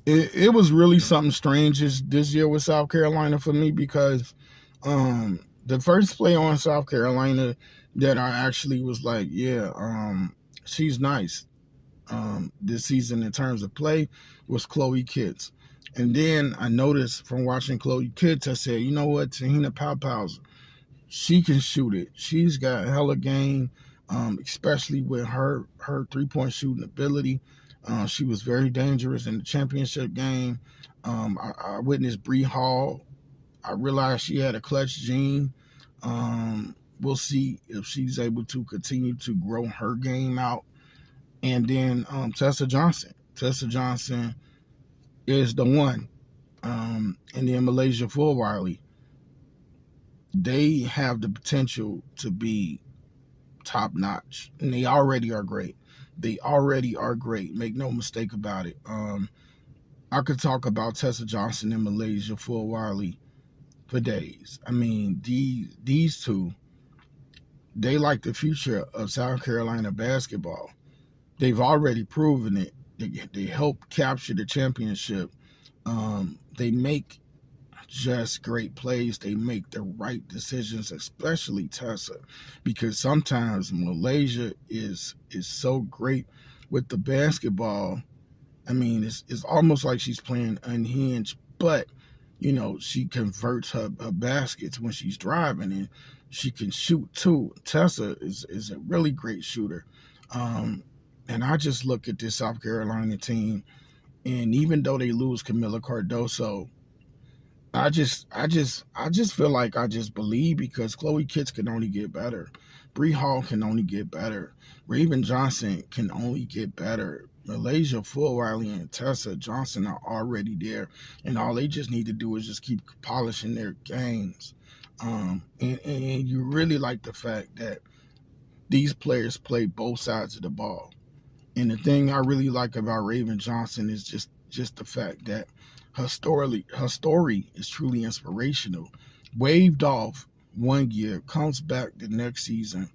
it was really something strange this year with South Carolina for me because the first play on South Carolina that I actually was like, yeah, she's nice this season in terms of play was Chloe Kitts. And then I noticed from watching Chloe Kitts, I said, you know what, Tahina Paupau's, she can shoot it. She's got hella game, especially with her 3-point shooting ability. She was very dangerous in the championship game. I witnessed Bree Hall. I realized she had a clutch gene. We'll see if she's able to continue to grow her game out. And then Tessa Johnson. Tessa Johnson is the one. And then Malaysia Fulwiley. They have the potential to be top notch. And they already are great. They already are great. Make no mistake about it. I could talk about Tessa Johnson and Malaysia Fulwiley for days. I mean, these two, they like the future of South Carolina basketball. They've already proven it. They help capture the championship. They make just great plays. They make the right decisions, especially Tessa, because sometimes Malaysia is so great with the basketball. I mean, it's almost like she's playing unhinged, but you know, she converts her baskets when she's driving, and she can shoot too. Tessa is a really great shooter. And I just look at this South Carolina team, and even though they lose Camila Cardoso, I just feel like I just believe because Chloe Kitts can only get better. Bree Hall can only get better. Raven Johnson can only get better. Malaysia Fulwiley and Tessa Johnson are already there, and all they just need to do is just keep polishing their games. And you really like the fact that these players play both sides of the ball. And the thing I really like about Raven Johnson is just the fact that her story is truly inspirational. Waved off one year, comes back the next season,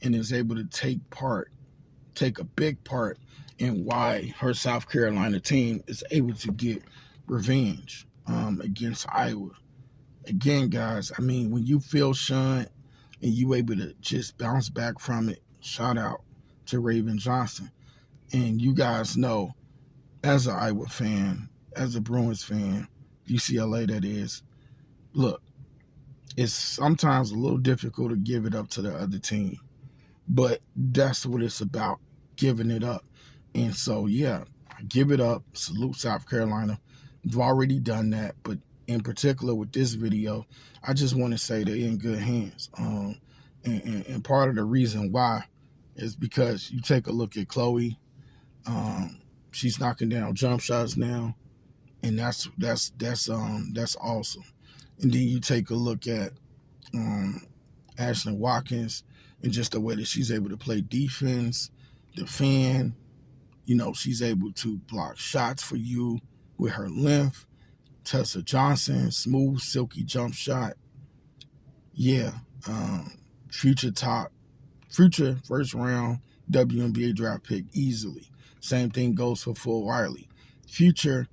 and is able to take a big part in why her South Carolina team is able to get revenge against Iowa. Again, guys, I mean, when you feel shunned and you able to just bounce back from it, shout out to Raven Johnson. And you guys know, as an Iowa fan, as a Bruins fan, UCLA that is, look, it's sometimes a little difficult to give it up to the other team. But that's what it's about, giving it up. And so, yeah, give it up. Salute South Carolina. We've already done that. But in particular with this video, I just want to say they're in good hands. And part of the reason why is because you take a look at Chloe. She's knocking down jump shots now, and that's awesome. And then you take a look at Ashlyn Watkins and just the way that she's able to play defense, defend. You know, she's able to block shots for you with her length. Tessa Johnson, smooth, silky jump shot. Yeah, future first round WNBA draft pick easily. Same thing goes for Fulwiley. Future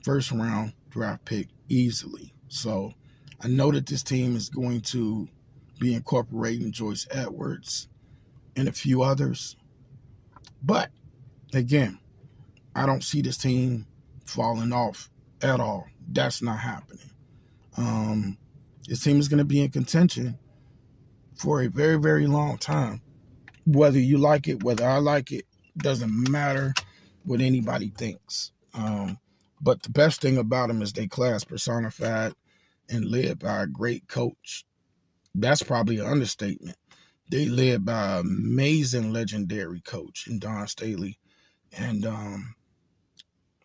first round draft pick easily. So I know that this team is going to be incorporating Joyce Edwards and a few others. But again, I don't see this team falling off at all. That's not happening. This team is going to be in contention for a very, very long time. Whether you like it, whether I like it, doesn't matter what anybody thinks. But the best thing about them is they class personified and led by a great coach. That's probably an understatement. They led by an amazing, legendary coach in Don Staley. And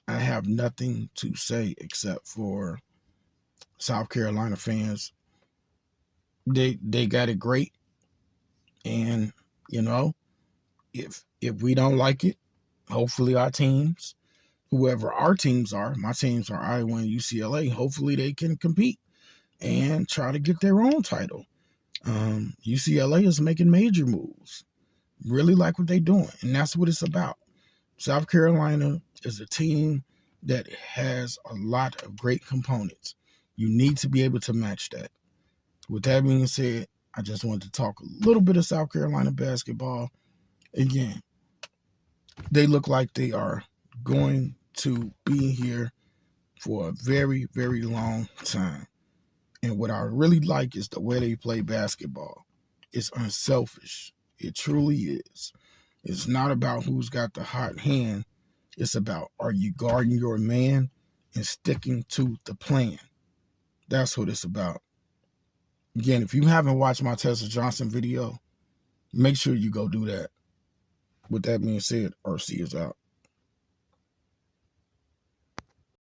I have nothing to say except for South Carolina fans. They got it great. And, you know, if we don't like it, hopefully our teams, whoever our teams are, my teams are Iowa and UCLA, hopefully they can compete and try to get their own title. UCLA is making major moves. Really like what they're doing, and that's what it's about. South Carolina is a team that has a lot of great components. You need to be able to match that. With that being said, I just wanted to talk a little bit of South Carolina basketball. Again, they look like they are going to be here for a very, very long time. And what I really like is the way they play basketball. It's unselfish. It truly is. It's not about who's got the hot hand. It's about, are you guarding your man and sticking to the plan? That's what it's about. Again, if you haven't watched my Tessa Johnson video, make sure you go do that. With that being said, RC is out.